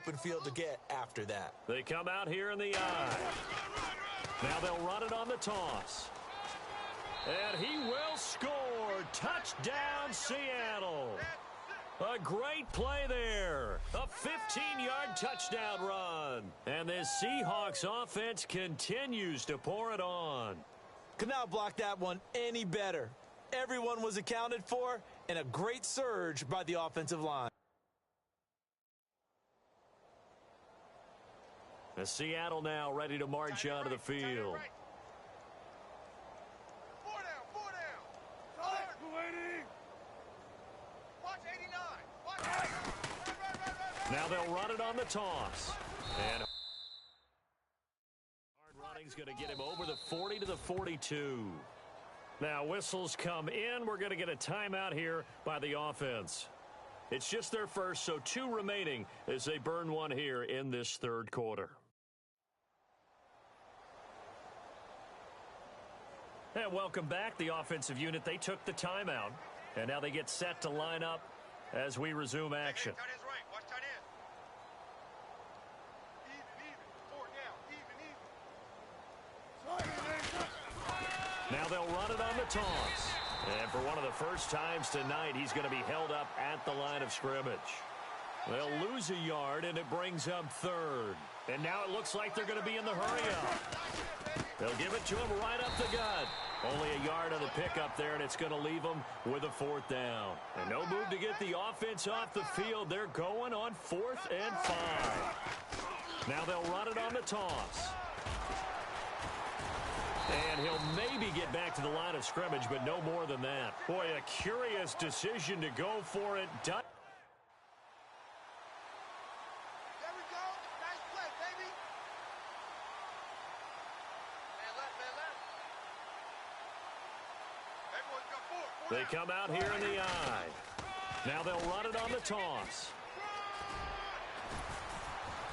open field to get after that. They come out here in the eye. Now they'll run it on the toss. And he will score. Touchdown, Seattle. A great play there. A 15-yard touchdown run. And this Seahawks offense continues to pour it on. Could not block that one any better. Everyone was accounted for, and a great surge by the offensive line. The Seattle now ready to march onto the field. Now they'll run it on the toss. And hard running's going to get him over the 40 to the 42. Now whistles come in. We're going to get a timeout here by the offense. It's just their first, so 2 remaining as they burn one here in this third quarter. And welcome back. The offensive unit, they took the timeout. And now they get set to line up as we resume action. Now they'll run it on the toss. And for one of the first times tonight, he's going to be held up at the line of scrimmage. They'll lose a yard, and it brings up third. And now it looks like they're going to be in the hurry-up. They'll give it to him right up the gut. Only a yard on the pickup there, and it's going to leave them with a 4th down. And no move to get the offense off the field. They're going on 4th and 5. Now they'll run it on the toss. And he'll maybe get back to the line of scrimmage, but no more than that. Boy, a curious decision to go for it. There we go. Nice play, baby. Man left. They come out here in the eye. Now they'll run it on the toss.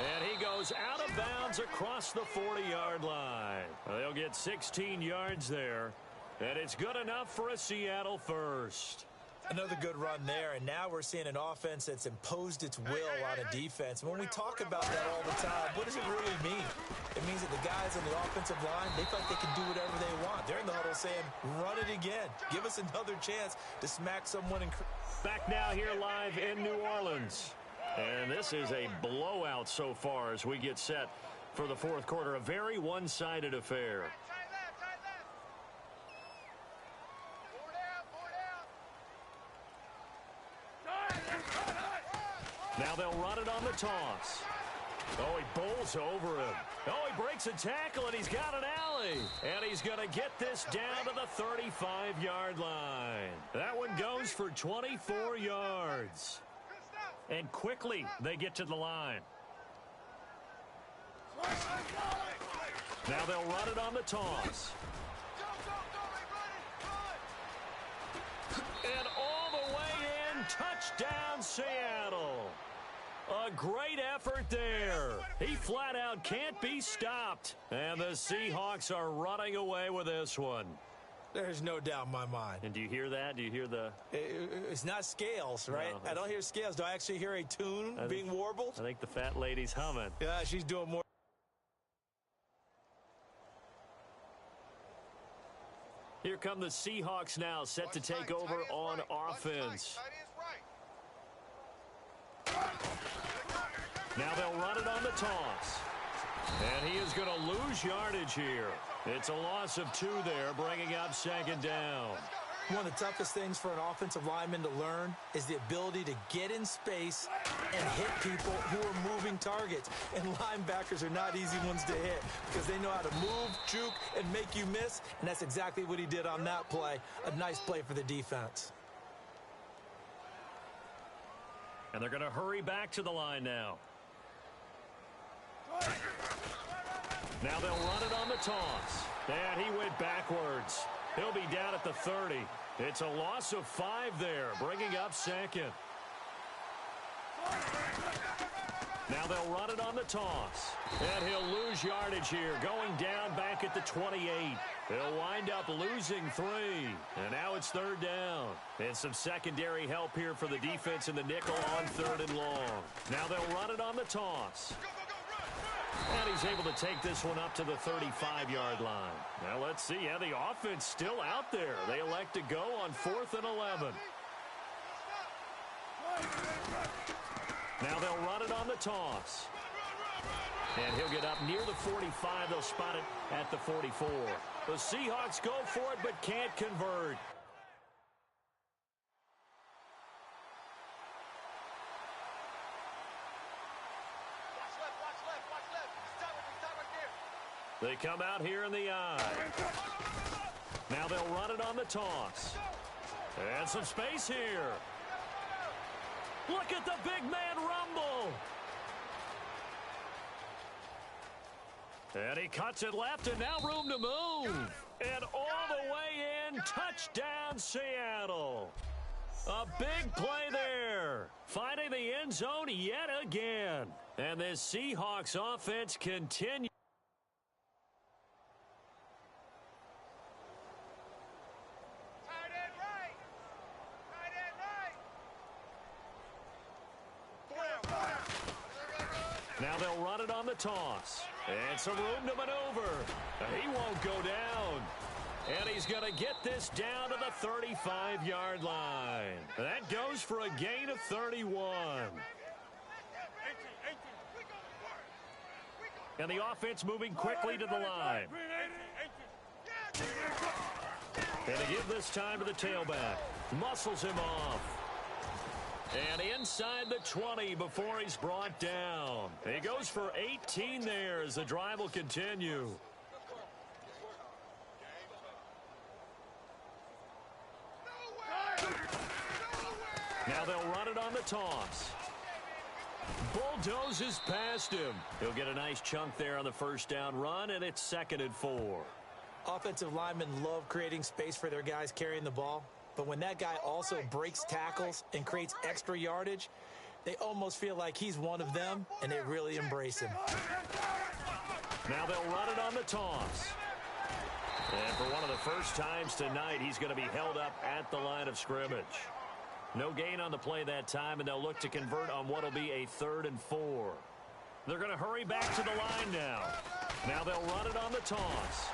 And he goes out of bounds across the 40-yard line. They'll get 16 yards there. And it's good enough for a Seattle first. Another good run there, and now we're seeing an offense that's imposed its will on a defense. When we talk about that all the time, what does it really mean? It means that the guys on the offensive line, they feel like they can do whatever they want. They're in the huddle saying, run it again. Give us another chance to smack someone. Back now here live in New Orleans. And this is a blowout so far as we get set for the fourth quarter. A very one-sided affair. Now they'll run it on the toss. Oh, he bowls over him. Oh, he breaks a tackle, and he's got an alley. And he's going to get this down to the 35-yard line. That one goes for 24 yards. And quickly, they get to the line. Now they'll run it on the toss. And all the way in, touchdown Seattle. A great effort there. He flat out can't be stopped. And the Seahawks are running away with this one. There's no doubt in my mind. And do you hear that? Do you hear the... It's not scales, right? No, I don't hear scales. Do I actually hear a tune being warbled? I think the fat lady's humming. Yeah, she's doing more. Here come the Seahawks now, set to take over on offense. Now they'll run it on the toss. And he is going to lose yardage here. It's a loss of 2 there, bringing up 2nd down. One of the toughest things for an offensive lineman to learn is the ability to get in space and hit people who are moving targets. And linebackers are not easy ones to hit because they know how to move, juke, and make you miss. And that's exactly what he did on that play. A nice play for the defense. And they're going to hurry back to the line now. Now they'll run it on the toss. And he went backwards. He'll be down at the 30. It's a loss of 5 there, bringing up 2nd. Now they'll run it on the toss. And he'll lose yardage here, going down back at the 28. He'll wind up losing 3. And now it's third down. And some secondary help here for the defense in the nickel on 3rd and long. Now they'll run it on the toss. And he's able to take this one up to the 35-yard line. Now let's see. Yeah, the offense still out there. They elect to go on 4th and 11. Now they'll run it on the toss. And he'll get up near the 45. They'll spot it at the 44. The Seahawks go for it but can't convert. They come out here in the eye. Now they'll run it on the toss. And some space here. Look at the big man rumble. And he cuts it left, and now room to move. And all the way in, touchdown Seattle. A big play there. Finding the end zone yet again. And this Seahawks offense continues. Now they'll run it on the toss. And some room to maneuver. He won't go down. And he's going to get this down to the 35-yard line. That goes for a gain of 31. And the offense moving quickly to the line. And they give this time to the tailback. Muscles him off. And inside the 20 before he's brought down. He goes for 18 there as the drive will continue. Now they'll run it on the toss. Bulldozes past him. He'll get a nice chunk there on the first down run, and it's 2nd and 4. Offensive linemen love creating space for their guys carrying the ball. But when that guy also breaks tackles and creates extra yardage, they almost feel like he's one of them, and they really embrace him. Now they'll run it on the toss. And for one of the first times tonight, he's going to be held up at the line of scrimmage. No gain on the play that time, and they'll look to convert on what will be a 3rd and 4. They're going to hurry back to the line now. Now they'll run it on the toss.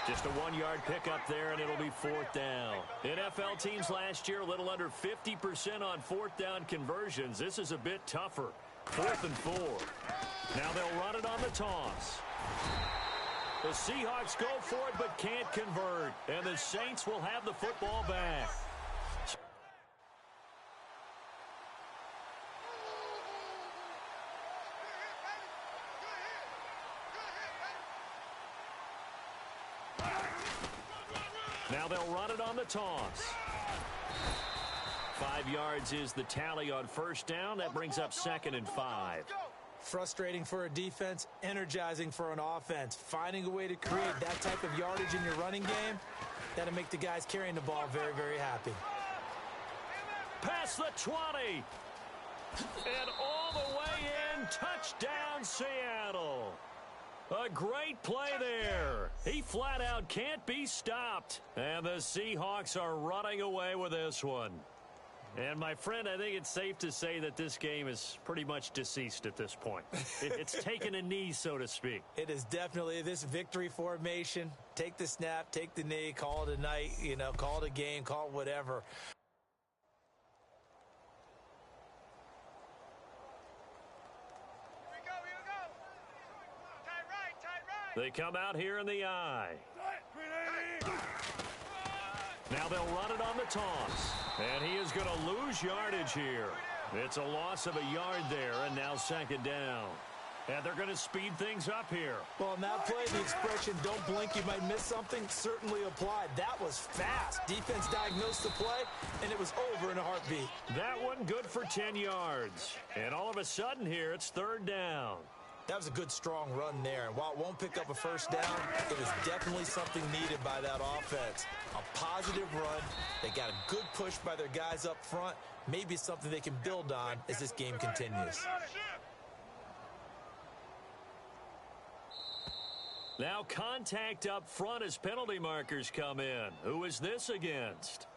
Just a 1-yard pickup there, and it'll be 4th down. NFL teams last year a little under 50% on 4th down conversions. This is a bit tougher. 4th and 4. Now they'll run it on the toss. The Seahawks go for it but can't convert, and the Saints will have the football back. Now they'll run it on the toss. 5 yards is the tally on first down. That brings up 2nd and 5. Frustrating for a defense, energizing for an offense. Finding a way to create that type of yardage in your running game, that'll make the guys carrying the ball very, very happy. Past the 20. And all the way in, touchdown Seattle. A great play there. He flat out can't be stopped. And the Seahawks are running away with this one. And, my friend, I think it's safe to say that this game is pretty much deceased at this point. It's taken a knee, so to speak. It is definitely this victory formation. Take the snap, take the knee, call it a night, call it a game, call it whatever. They come out here in the eye. Now they'll run it on the toss. And he is going to lose yardage here. It's a loss of a yard there, and now 2nd down. And they're going to speed things up here. Well, on that play, the expression, don't blink, you might miss something, certainly applied. That was fast. Defense diagnosed the play, and it was over in a heartbeat. That one good for 10 yards. And all of a sudden here, it's 3rd down. That was a good, strong run there. And while it won't pick up a first down, it was definitely something needed by that offense. A positive run. They got a good push by their guys up front. Maybe something they can build on as this game continues. Now contact up front as penalty markers come in. Who is this against?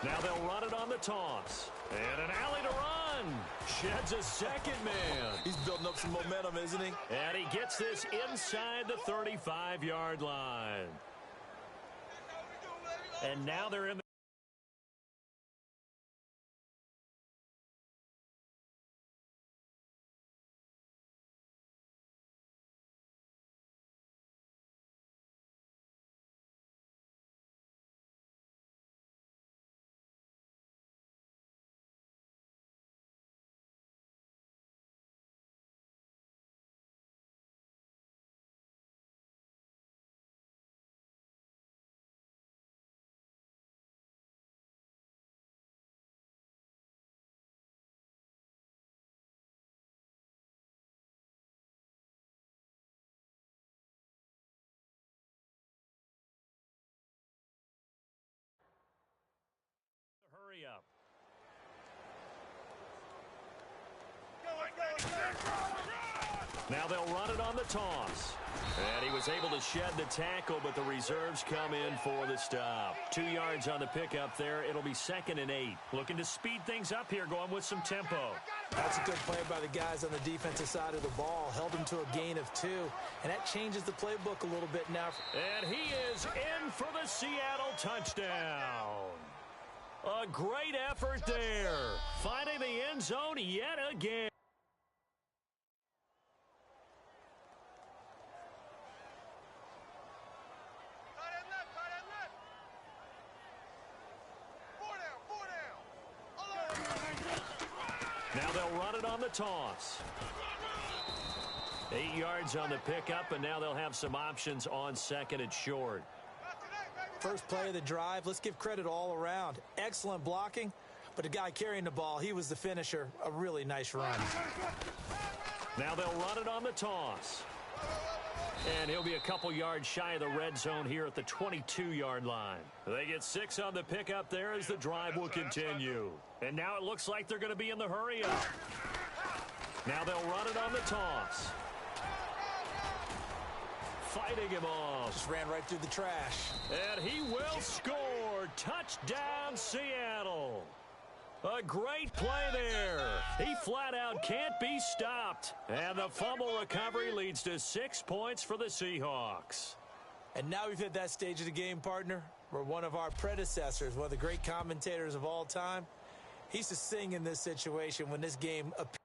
Now they'll run it on the toss. And an alley to run. Sheds a second man. He's building up some momentum, isn't he? And he gets this inside the 35-yard line. And now they're in the... Hurry up. Now they'll run it on the toss. And he was able to shed the tackle, but the reserves come in for the stop. 2 yards on the pickup there. It'll be 2nd and 8. Looking to speed things up here, going with some tempo. That's a good play by the guys on the defensive side of the ball. Held him to a gain of 2. And that changes the playbook a little bit now. And he is in for the Seattle touchdown. A great effort there. Finding the end zone yet again. Now they'll run it on the toss. 8 yards on the pickup, and now they'll have some options on 2nd and short. First play of the drive, let's give credit all around. Excellent blocking, but the guy carrying the ball, he was the finisher. A really nice run. Now they'll run it on the toss. And he'll be a couple yards shy of the red zone here at the 22-yard line. They get 6 on the pickup there as the drive will continue. And now it looks like they're going to be in the hurry up. Now they'll run it on the toss. Fighting him off. Just ran right through the trash. And he will score. Touchdown, Seattle. A great play there. He flat out can't be stopped. And the fumble recovery leads to 6 points for the Seahawks. And now we've hit that stage of the game, partner, where one of our predecessors, one of the great commentators of all time, he used to sing in this situation when this game appeared.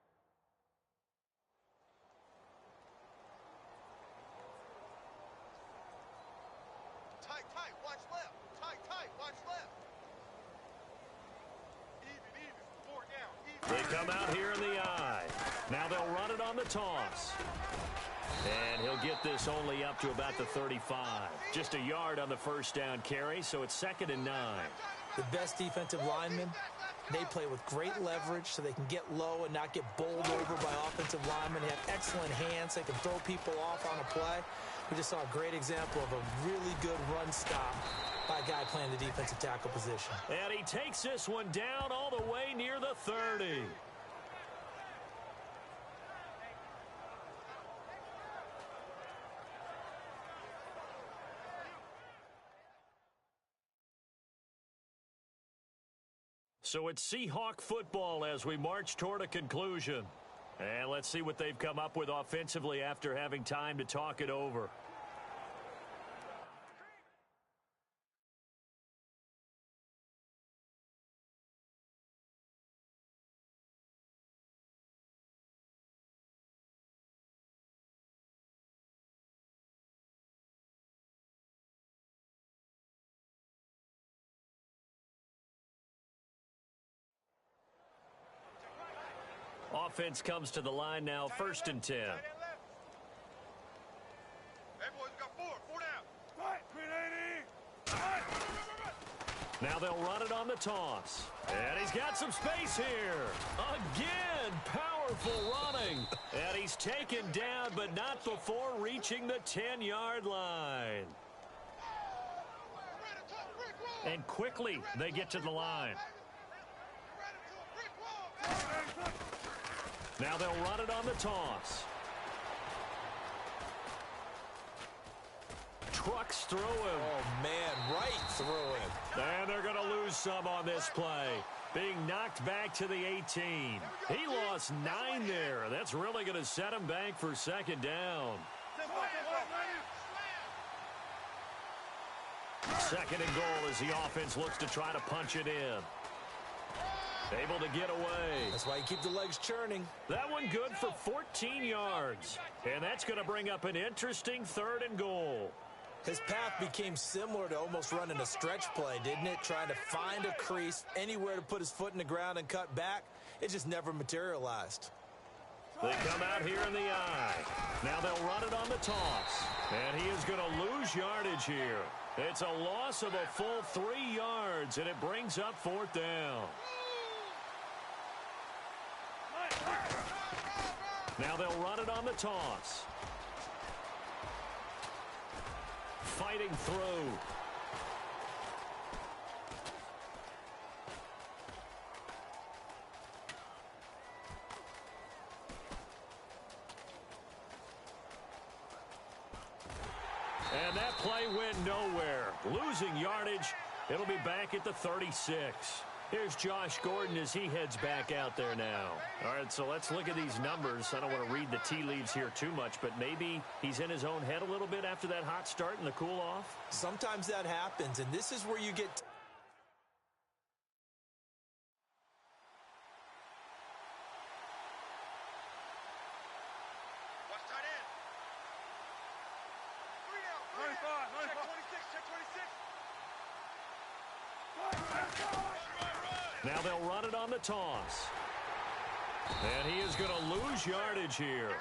Tight, watch left. Tight, watch left. Even, 4 down. Even. They come out here in the eye. Now they'll run it on the toss. And he'll get this only up to about the 35. Just a yard on the first down carry, so it's 2nd and 9. The best defensive linemen, they play with great leverage so they can get low and not get bowled over by offensive linemen. They have excellent hands. They can throw people off on a play. We just saw a great example of a really good run stop by a guy playing the defensive tackle position. And he takes this one down all the way near the 30. So it's Seahawk football as we march toward a conclusion. And let's see what they've come up with offensively after having time to talk it over. Offense comes to the line now, 1st and 10. Hey, boys, we got 4 down. Right, 380. Now they'll run it on the toss. And he's got some space here. Again, power powerful running. And he's taken down, but not before reaching the 10-yard line. And quickly, they get to the line. Now they'll run it on the toss. Trucks through him. Oh, man, right through him. And they're going to lose some on this play. Being knocked back to the 18. He lost 9 there. That's really going to set him back for second down. Second and goal as the offense looks to try to punch it in. Able to get away. That's why you keep the legs churning. That one good for 14 yards. And that's going to bring up an interesting third and goal. His path became similar to almost running a stretch play, didn't it? Trying to find a crease, anywhere to put his foot in the ground and cut back. It just never materialized. They come out here in the eye. Now they'll run it on the toss. And he is going to lose yardage here. It's a loss of a full 3 yards, and it brings up fourth down. Now they'll run it on the toss. Fighting through. And that play went nowhere. Losing yardage. It'll be back at the 36. Here's Josh Gordon as he heads back out there now. All right, so let's look at these numbers. I don't want to read the tea leaves here too much, but maybe he's in his own head a little bit after that hot start and the cool off. Sometimes that happens, and this is where you get... Watch tight end. 3 down. 95. Check 26. Check 26. Now they'll run it on the toss. And he is going to lose yardage here.